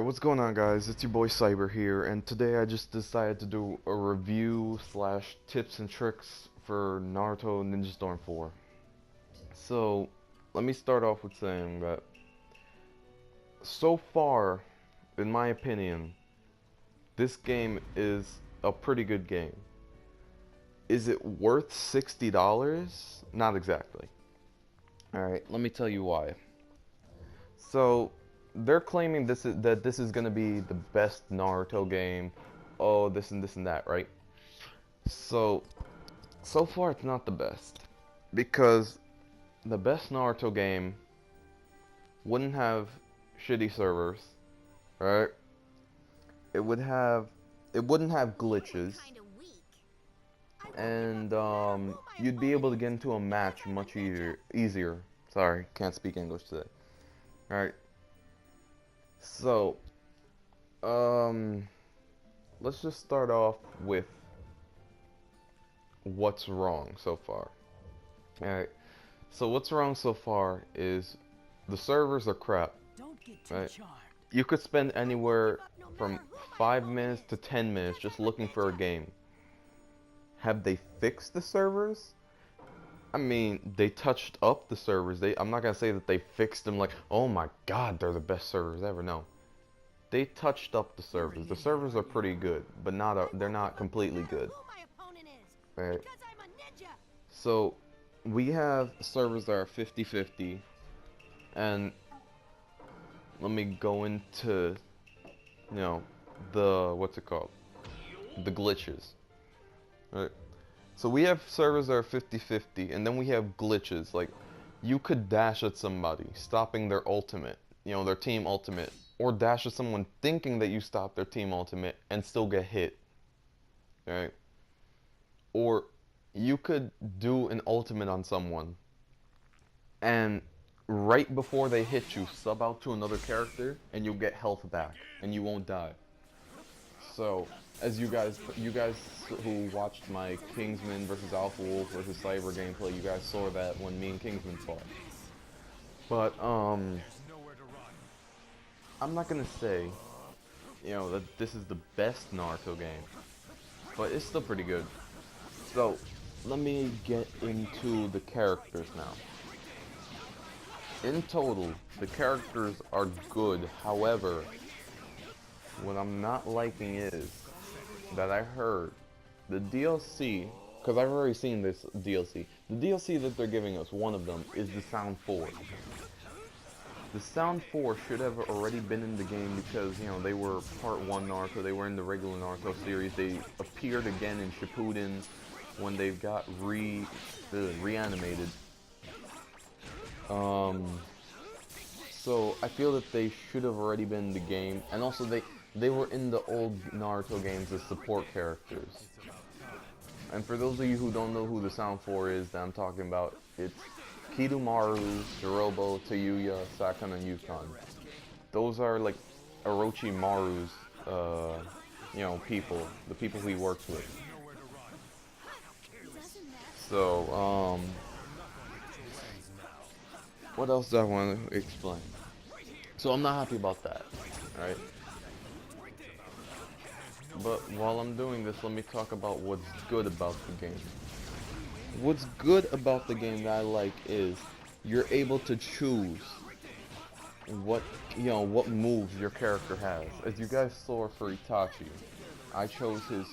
Alright, what's going on, guys? It's your boy Cyber here, and today I just decided to do a review slash tips and tricks for Naruto Ninja Storm 4. So, let me start off with saying that so far, in my opinion, this game is a pretty good game. Is it worth $60? Not exactly. Alright, let me tell you why. So, they're claiming this is gonna be the best Naruto game. Oh, this and that, right? So far it's not the best, because the best Naruto game wouldn't have shitty servers, right? It wouldn't have glitches, and you'd be able to get into a match much easier. Sorry, can't speak English today. All right. So, let's just start off with what's wrong so far. Alright, so what's wrong so far is the servers are crap. Right? You could spend anywhere from 5 minutes to 10 minutes just looking for a game. Have they fixed the servers? I mean, they touched up the servers. I'm not gonna say that they fixed them like, oh my god, they're the best servers ever. No, they touched up the servers. The servers are pretty good, but they're not completely good. Right. So we have servers that are 50-50, and let me go into, the what's it called? The glitches. Right. So we have servers that are 50-50, and then we have glitches, like you could dash at somebody, stopping their ultimate, their team ultimate, or dash at someone thinking that you stopped their team ultimate and still get hit. Right? Or you could do an ultimate on someone, and right before they hit you, sub out to another character, and you'll get health back, and you won't die. So, as you guys who watched my Kingsman versus Alpha Wolf versus Cyber gameplay, you guys saw that when me and Kingsman fought. But I'm not gonna say, that this is the best Naruto game, but it's still pretty good. So, let me get into the characters now. In total, the characters are good. However, what I'm not liking is that I heard the DLC, because I've already seen this DLC. The DLC that they're giving us, one of them, is the Sound 4. The Sound 4 should have already been in the game because, they were part 1 Naruto, they were in the regular Naruto series, they appeared again in Shippuden when they got reanimated. So I feel that they should have already been in the game, and also they were in the old Naruto games as support characters. And for those of you who don't know who the Sound 4 is that I'm talking about, it's Kidomaru, Shirobo, Tayuya, Sakan, and Yukon. Those are like Orochimaru's, people, the people he works with. So, what else do I want to explain? So I'm not happy about that, alright? But while I'm doing this, let me talk about what's good about the game. What's good about the game that I like is you're able to choose what moves your character has. As you guys saw for Itachi, I chose his,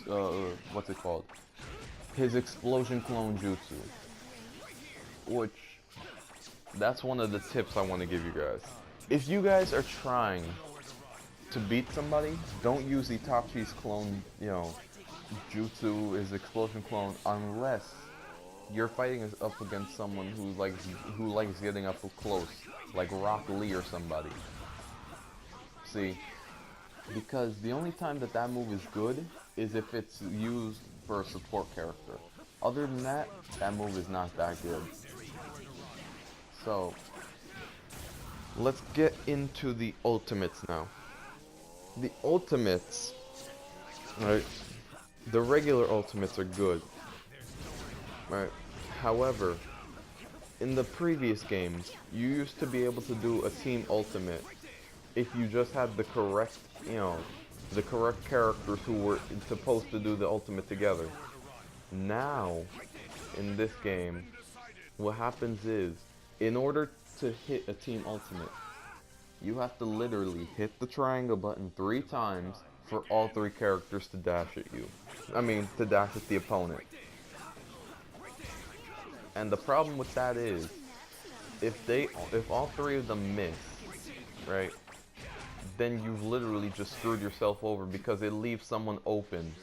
what's it called? His explosion clone jutsu. Which, that's one of the tips I want to give you guys. If you guys are trying to beat somebody, don't use Itachi's clone, jutsu, his explosion clone, unless you're fighting up against someone who likes getting up close, like Rock Lee or somebody. See, because the only time that move is good is if it's used for a support character. Other than that, that move is not that good. So, let's get into the ultimates now. The ultimates, right? The regular ultimates are good, right? However, in the previous games, you used to be able to do a team ultimate if you just had the correct, the correct characters who were supposed to do the ultimate together. Now, in this game, what happens is, in order to hit a team ultimate, you have to literally hit the triangle button 3 times for all 3 characters to dash at you. I mean, to dash at the opponent. And the problem with that is, if all 3 of them miss, right, then you've literally just screwed yourself over because it leaves someone open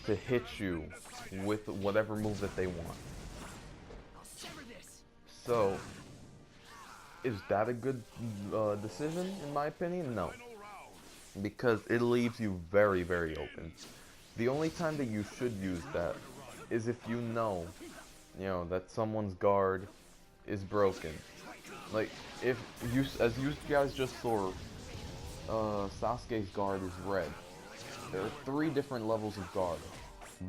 to hit you with whatever move that they want. So, is that a good decision, in my opinion? No. Because it leaves you very, very open. The only time that you should use that is if you know, that someone's guard is broken. Like, if you, as you guys just saw, Sasuke's guard is red. There are 3 different levels of guard.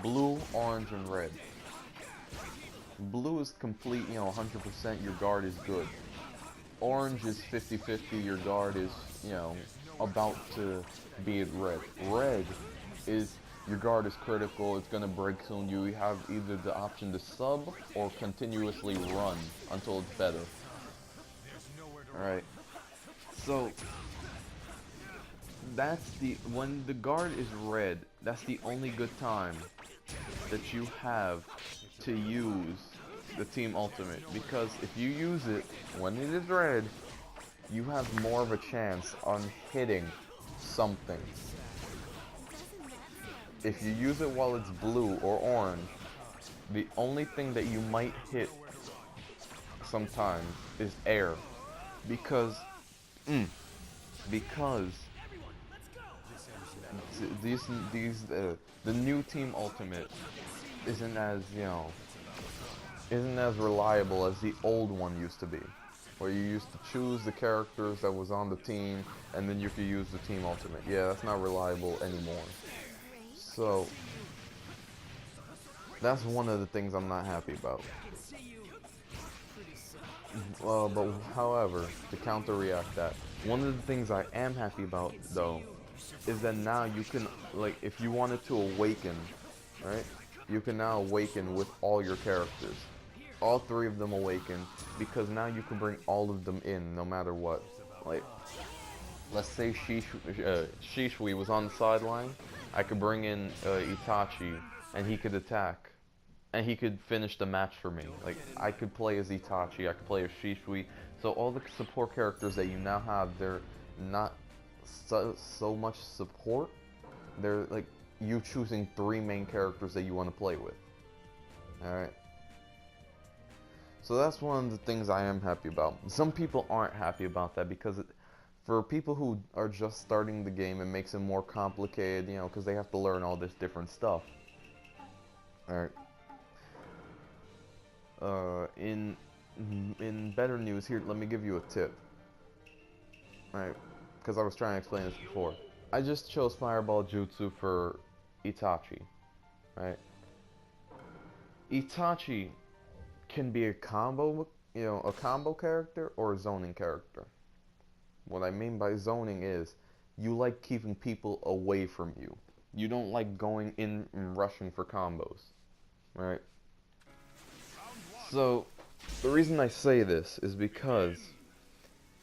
Blue, orange, and red. Blue is complete, 100% your guard is good. Orange is 50-50, your guard is, about to be at red. Red is your guard is critical, it's gonna break soon. You have either the option to sub or continuously run until it's better. Alright. So when the guard is red, that's the only good time that you have to use the team ultimate, because if you use it when it is red, you have more of a chance on hitting something. If you use it while it's blue or orange, the only thing that you might hit sometimes is air, because the new team ultimate isn't as reliable as the old one used to be, where you used to choose the characters that was on the team and then you could use the team ultimate. Yeah, that's not reliable anymore. So that's one of the things I'm not happy about. But however, to counter-react that, one of the things I am happy about though is that now you can, like, if you wanted to awaken, right? You can now awaken with all your characters. All 3 of them awaken, because now you can bring all of them in no matter what. Like, let's say Shishui was on the sideline, I could bring in Itachi and he could attack. And he could finish the match for me. Like, I could play as Itachi, I could play as Shishui. So all the support characters that you now have, they're not so much support. They're like you choosing 3 main characters that you want to play with. Alright. So that's one of the things I am happy about. Some people aren't happy about that because for people who are just starting the game, it makes it more complicated, because they have to learn all this different stuff. Alright. In better news here, let me give you a tip. Alright, because I was trying to explain this before. I just chose Fireball Jutsu for Itachi, right? Itachi can be a combo, a combo character or a zoning character. What I mean by zoning is, you like keeping people away from you. You don't like going in and rushing for combos, right? So, the reason I say this is because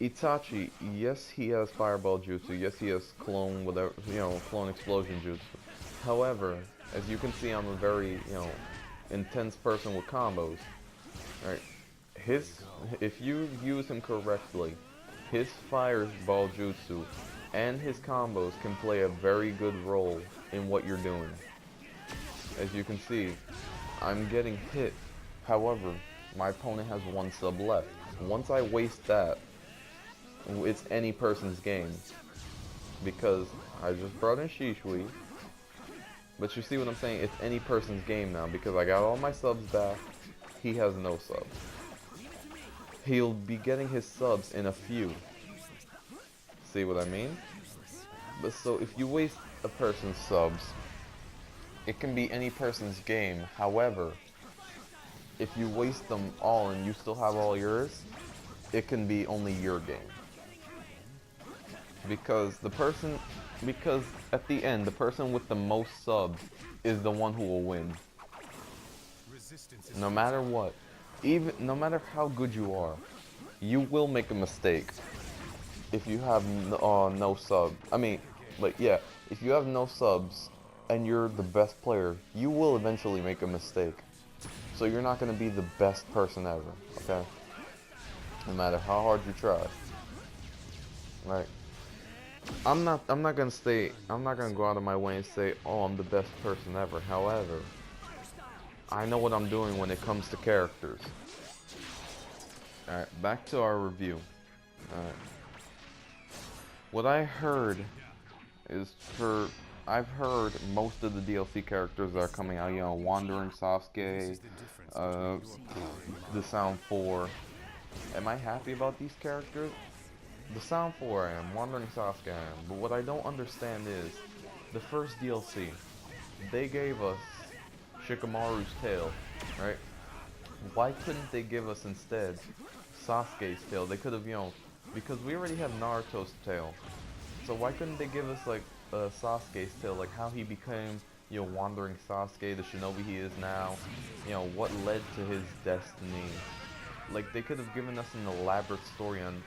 Itachi, yes, he has Fireball Jutsu, yes, he has clone, whatever, clone explosion jutsu. However, as you can see, I'm a very, intense person with combos, right? If you use him correctly, his Fireball Jutsu and his combos can play a very good role in what you're doing. As you can see, I'm getting hit. However, my opponent has 1 sub left. Once I waste that, it's any person's game. Because I just brought in Shishui. But you see what I'm saying? It's any person's game now because I got all my subs back. He has no subs. He'll be getting his subs in a few. See what I mean? But so if you waste a person's subs, it can be any person's game. However, if you waste them all and you still have all yours, it can be only your game. because because at the end, the person with the most subs is the one who will win. No matter what, even no matter how good you are, you will make a mistake if you have no sub. I mean, like, yeah, if you have no subs and you're the best player, you will eventually make a mistake. So you're not gonna be the best person ever, okay? No matter how hard you try. Right? I'm not gonna go out of my way and say, oh, I'm the best person ever. However, I know what I'm doing when it comes to characters. Alright, back to our review. Alright. What I heard is I've heard most of the DLC characters that are coming out, you know, Wandering Sasuke, the Sound 4. Am I happy about these characters? The Sound 4 I am, Wandering Sasuke I am, but what I don't understand is, the first DLC, they gave us Shikamaru's tail, right? Why couldn't they give us instead Sasuke's tail? They could have, you know, because we already have Naruto's tail, so why couldn't they give us, like, Sasuke's tail, like how he became, you know, Wandering Sasuke, the shinobi he is now, you know, what led to his destiny. Like, they could have given us an elaborate story on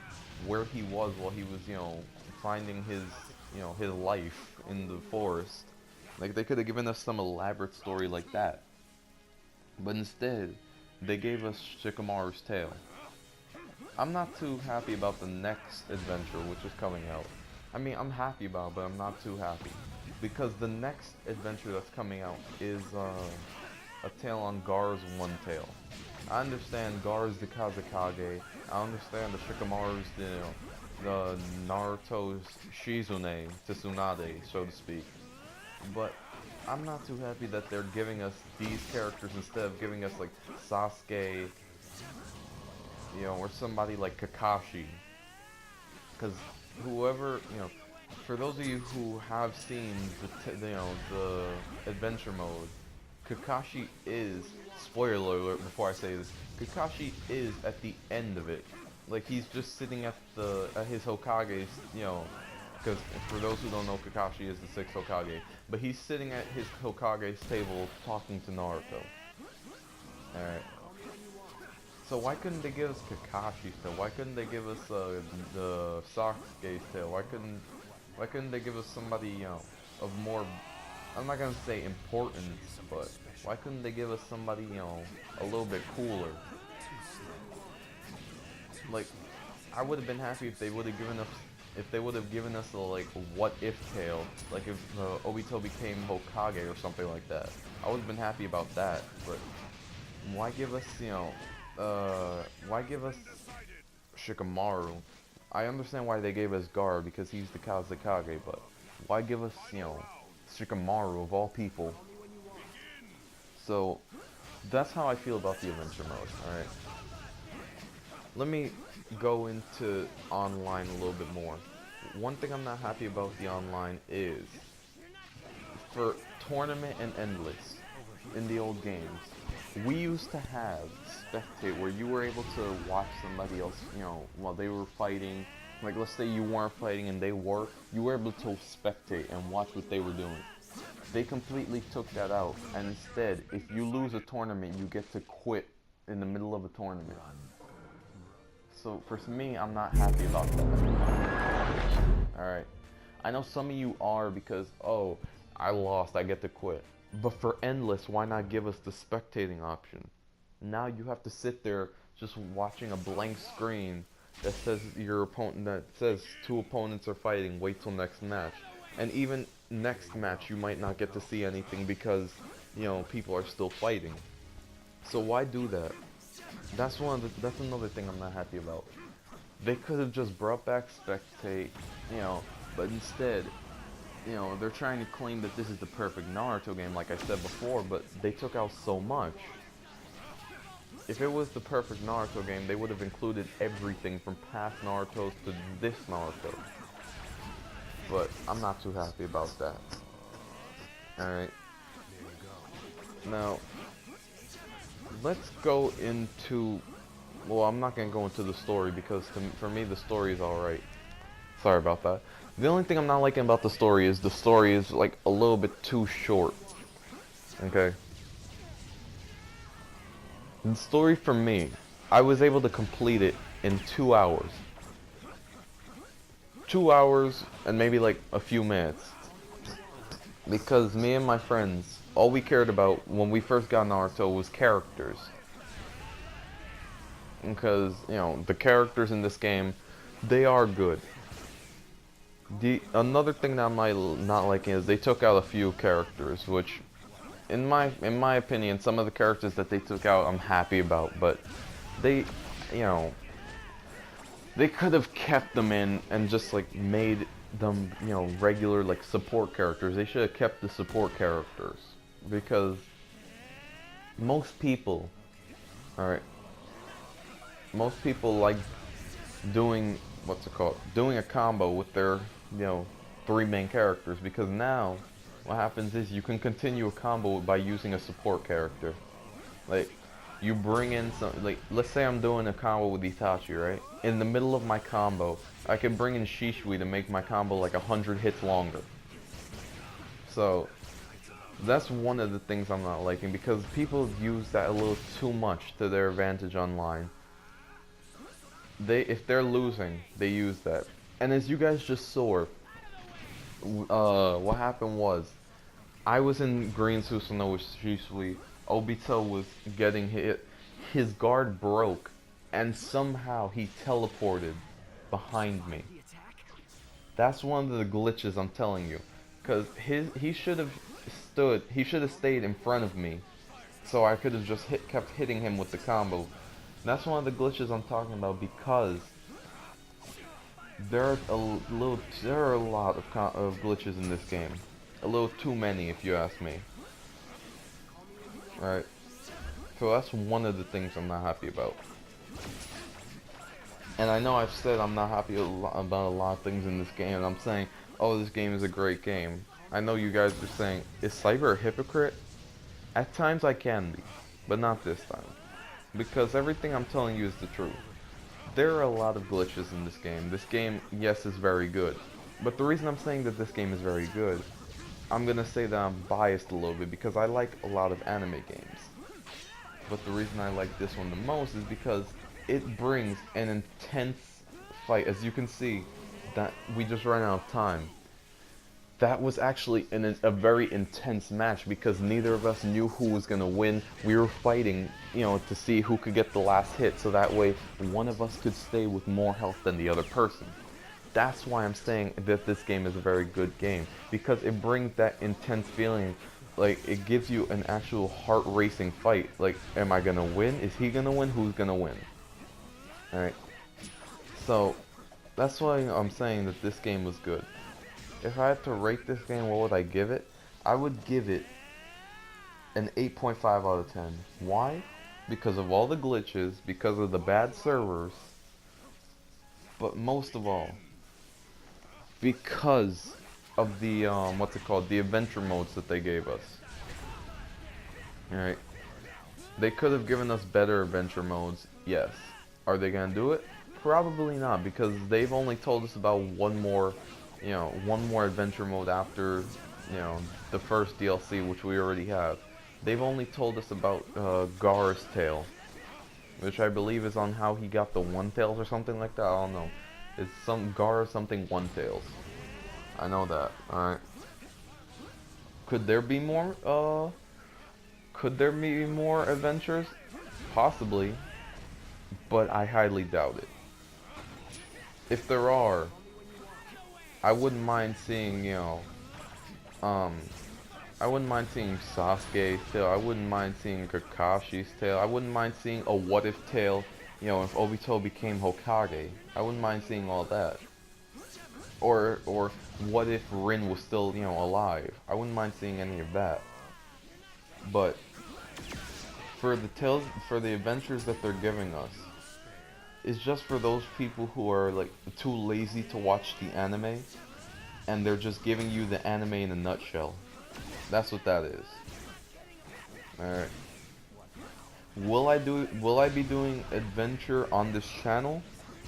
where he was while he was, you know, finding his, you know, his life in the forest. Like, they could have given us some elaborate story like that. But instead, they gave us Shikamaru's tail. I'm not too happy about the next adventure, which is coming out. I mean, I'm happy about it, but I'm not too happy. Because the next adventure that's coming out is a tale on Gar's one tail. I understand Gar is the Kazekage. I understand the Shikamaru's the Naruto's Shizune, Tsunade, so to speak. But I'm not too happy that they're giving us these characters instead of giving us like Sasuke, you know, or somebody like Kakashi. Because whoever, you know, for those of you who have seen the adventure mode, Kakashi is, spoiler alert before I say this, Kakashi is at the end of it. Like, he's just sitting at his Hokage's, you know, because for those who don't know, Kakashi is the 6th Hokage, but he's sitting at his Hokage's table talking to Naruto. Alright. So why couldn't they give us Kakashi's tail? Why couldn't they give us the Sasuke's tail? Why couldn't they give us somebody, you know, of more, I'm not gonna say importance, but why couldn't they give us somebody, you know, a little bit cooler? Like, I would have been happy if they would have given us a, like, what if tale, like if Obito became Hokage or something like that. I would have been happy about that, but why give us, you know, why give us Shikamaru? I understand why they gave us Gar, because he's the Kazekage, but why give us, you know, Shikamaru of all people? So, that's how I feel about the adventure mode, alright? Let me go into online a little bit more. One thing I'm not happy about the online is, for tournament and endless, in the old games, we used to have spectate where you were able to watch somebody else, you know, while they were fighting. Like, let's say you weren't fighting and they were, you were able to spectate and watch what they were doing. They completely took that out, and instead, if you lose a tournament, you get to quit in the middle of a tournament. So, for me, I'm not happy about that. Alright. I know some of you are because, oh, I lost, I get to quit. But for endless, why not give us the spectating option? Now you have to sit there just watching a blank screen that says that says 2 opponents are fighting, wait till next match. And even next match you might not get to see anything because, you know, people are still fighting. So why do that? That's another thing I'm not happy about. They could have just brought back spectate, you know, but instead, you know, they're trying to claim that this is the perfect Naruto game, like I said before, but they took out so much. If it was the perfect Naruto game, they would have included everything from past Narutos to this Naruto. But I'm not too happy about that. Alright. Now, let's go into, well, I'm not going to go into the story because for me the story is alright. Sorry about that. The only thing I'm not liking about the story is like a little bit too short. Okay. The story for me, I was able to complete it in 2 hours. 2 hours and maybe like a few minutes. Because me and my friends, all we cared about when we first got Naruto was characters. Because, you know, the characters in this game, they are good. Another thing that I might not liking is they took out a few characters, which in my opinion, some of the characters that they took out I'm happy about, but they, you know, they could have kept them in and just like made them, you know, regular like support characters. They should have kept the support characters because most people, all right, most people like doing what's it called? Doing a combo with their, you know, three main characters because now what happens is you can continue a combo by using a support character. Like you bring in some, like let's say I'm doing a combo with Itachi, right? In the middle of my combo, I can bring in Shishui to make my combo like 100 hits longer. So that's one of the things I'm not liking because people use that a little too much to their advantage online. If they're losing, they use that. And as you guys just saw, what happened was I was in green Susanoo with Shisui. Obito was getting hit. His guard broke, and somehow he teleported behind me. That's one of the glitches I'm telling you, because he should have stayed in front of me, so I could have just kept hitting him with the combo. That's one of the glitches I'm talking about because there are a lot of glitches in this game. A little too many, if you ask me. Right? So that's one of the things I'm not happy about. And I know I've said I'm not happy about a lot of things in this game, and I'm saying, oh, this game is a great game. I know you guys are saying, is Cyber a hypocrite? At times I can be, but not this time. Because everything I'm telling you is the truth. There are a lot of glitches in this game. This game, yes, is very good. But the reason I'm saying that this game is very good, I'm gonna say that I'm biased a little bit because I like a lot of anime games. But the reason I like this one the most is because it brings an intense fight. As you can see, that we just ran out of time. That was actually a very intense match because neither of us knew who was going to win. We were fighting, you know, to see who could get the last hit, so that way one of us could stay with more health than the other person. That's why I'm saying that this game is a very good game, because it brings that intense feeling. Like, it gives you an actual heart-racing fight. Like, am I going to win? Is he going to win? Who's going to win? Alright. So, that's why I'm saying that this game was good. If I had to rate this game, what would I give it? I would give it an 8.5 out of 10. Why? Because of all the glitches, because of the bad servers, but most of all, because of the, what's it called, the adventure modes that they gave us. Alright. They could have given us better adventure modes, yes. Are they gonna do it? Probably not, because they've only told us about one more adventure mode after, the first DLC, which we already have. They've only told us about Gar's tail, which I believe is on how he got the one tails or something like that. I don't know. It's some Gar something one tails. I know that. Alright. Could there be more? Could there be more adventures? Possibly, but I highly doubt it. If there are, I wouldn't mind seeing, I wouldn't mind seeing Sasuke's tail. I wouldn't mind seeing Kakashi's tail. I wouldn't mind seeing a what if tail, if Obito became Hokage. I wouldn't mind seeing all that. Or what if Rin was still, alive. I wouldn't mind seeing any of that. But for the adventures that they're giving us, it's just for those people who are like too lazy to watch the anime, and they're just giving you the anime in a nutshell. That's what that is. Alright. Will I be doing adventure on this channel?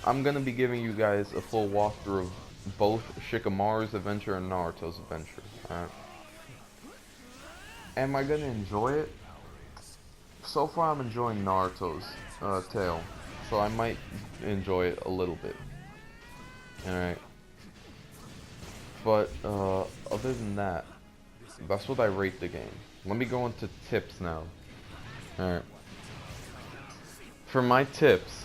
I'm gonna be giving you guys a full walkthrough of both Shikamaru's adventure and Naruto's adventure. Alright. Am I gonna enjoy it? So far I'm enjoying Naruto's tale, so I might enjoy it a little bit. Alright. But other than that, that's what I rate the game. Let me go into tips now. Alright. For my tips,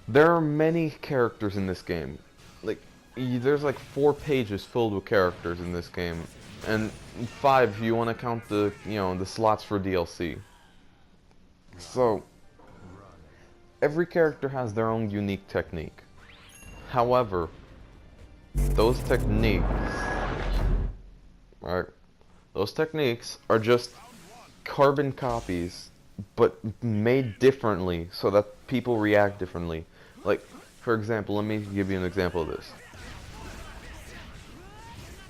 there are many characters in this game. Like, there's like 4 pages filled with characters in this game, and 5 if you want to count the, the slots for DLC. So, every character has their own unique technique. However, those techniques, right? Those techniques are just carbon copies, but made differently so that people react differently. Like, for example, let me give you an example of this.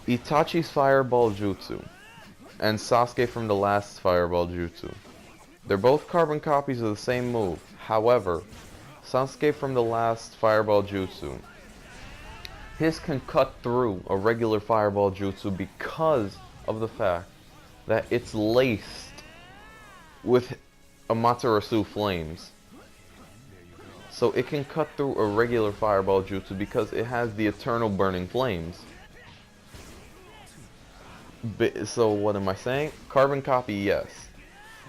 Itachi's Fireball Jutsu and Sasuke from the last Fireball Jutsu. They're both carbon copies of the same move. However, Sasuke from the last Fireball Jutsu, his can cut through a regular Fireball Jutsu because of the fact that it's laced with Amaterasu flames. So it can cut through a regular Fireball Jutsu because it has the eternal burning flames. So what am I saying? Carbon copy, yes.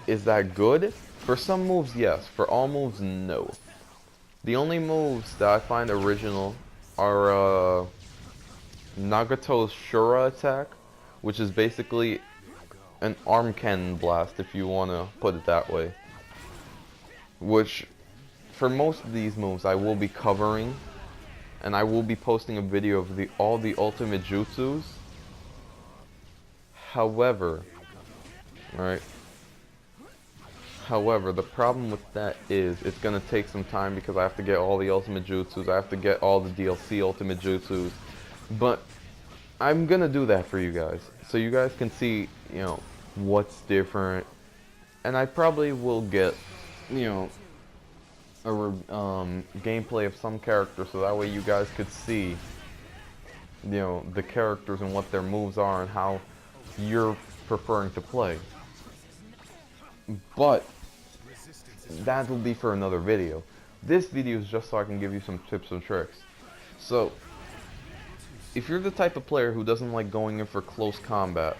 Is that good? For some moves, yes. For all moves, no. The only moves that I find original are Nagato's Shura attack, which is basically an arm cannon blast, if you want to put it that way. Which, for most of these moves, I will be covering, and I will be posting a video of all the ultimate jutsus. However, right? However, the problem with that is it's gonna take some time because I have to get all the ultimate jutsus, I have to get all the DLC ultimate jutsus, but I'm gonna do that for you guys, so you guys can see, what's different, and I probably will get, a gameplay of some characters, so that way you guys could see, the characters and what their moves are and how you're preferring to play. But that will be for another video. This video is just so I can give you some tips and tricks. So, if you're the type of player who doesn't like going in for close combat,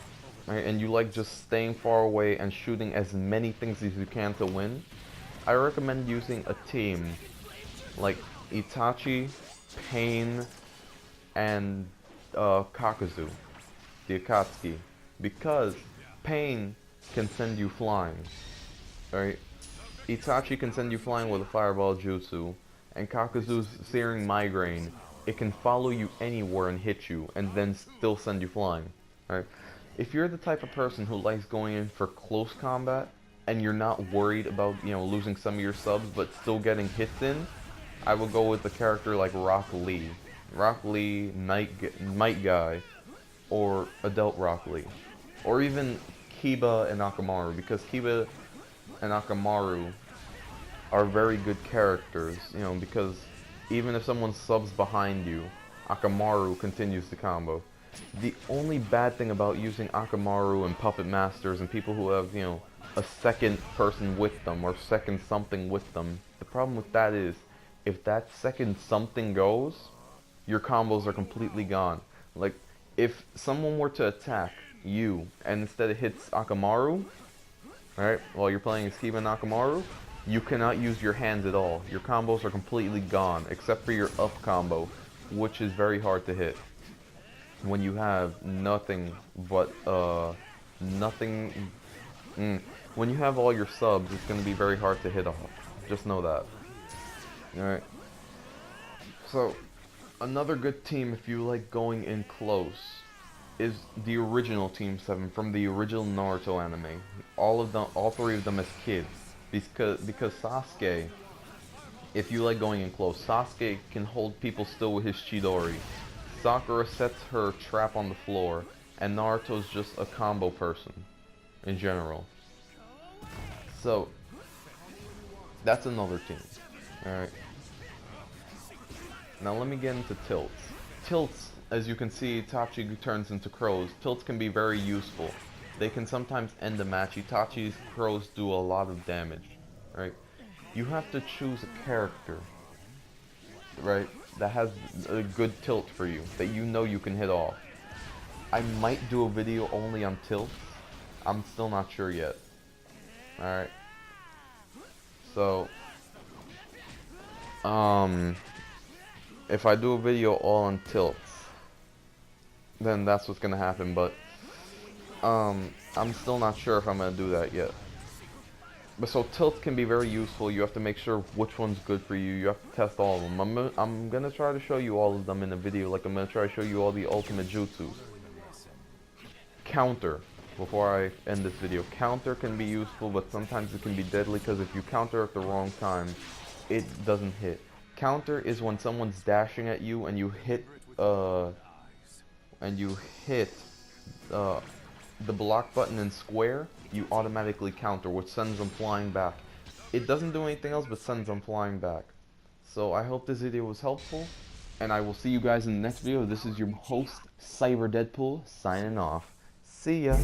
right, and you like just staying far away and shooting as many things as you can to win, I recommend using a team like Itachi, Pain, and Kakazu, the Akatsuki, because Pain can send you flying, right? Itachi can send you flying with a Fireball Jutsu, and Kakazu's Searing Migraine, it can follow you anywhere and hit you, and then still send you flying, right? If you're the type of person who likes going in for close combat, and you're not worried about, losing some of your subs, but still getting hits in, I would go with a character like Rock Lee. Rock Lee, Might Guy, or Adult Rock Lee. Or even Kiba and Akamaru, because Kiba and Akamaru are very good characters, because even if someone subs behind you, Akamaru continues the combo. The only bad thing about using Akamaru and Puppet Masters and people who have, a second person with them or second something with them, the problem with that is, if that second something goes, your combos are completely gone. Like, if someone were to attack you and instead it hits Akamaru, right, while you're playing as Kiba and Akamaru, you cannot use your hands at all. Your combos are completely gone, except for your up combo, which is very hard to hit when you have nothing but, when you have all your subs, it's going to be very hard to hit off. Just know that. Alright. So, another good team if you like going in close is the original Team 7 from the original Naruto anime. All 3 of them as kids. Because Sasuke, if you like going in close, Sasuke can hold people still with his Chidori. Sakura sets her trap on the floor, and Naruto's just a combo person, in general. So, that's another team. Alright. Now let me get into tilts. tilts, as you can see, Itachi turns into crows. Tilts can be very useful. They can sometimes end the match. Itachi's crows do a lot of damage, right? You have to choose a character, right, that has a good tilt for you, that you know you can hit off. I might do a video only on tilts. I'm still not sure yet. Alright. So, if I do a video all on tilts, then that's what's gonna happen, but, I'm still not sure if I'm gonna do that yet. But so tilts can be very useful. You have to make sure which one's good for you. You have to test all of them. I'm gonna try to show you all of them in the video. Like, I'm gonna try to show you all the ultimate jutsus. Counter. Before I end this video, counter can be useful, but sometimes it can be deadly because if you counter at the wrong time, it doesn't hit. Counter is when someone's dashing at you and you hit the block button in square, you automatically counter, which sends them flying back. It doesn't do anything else but sends them flying back. So I hope this video was helpful, and I will see you guys in the next video. This is your host, Cyber Deadpool, signing off. See ya.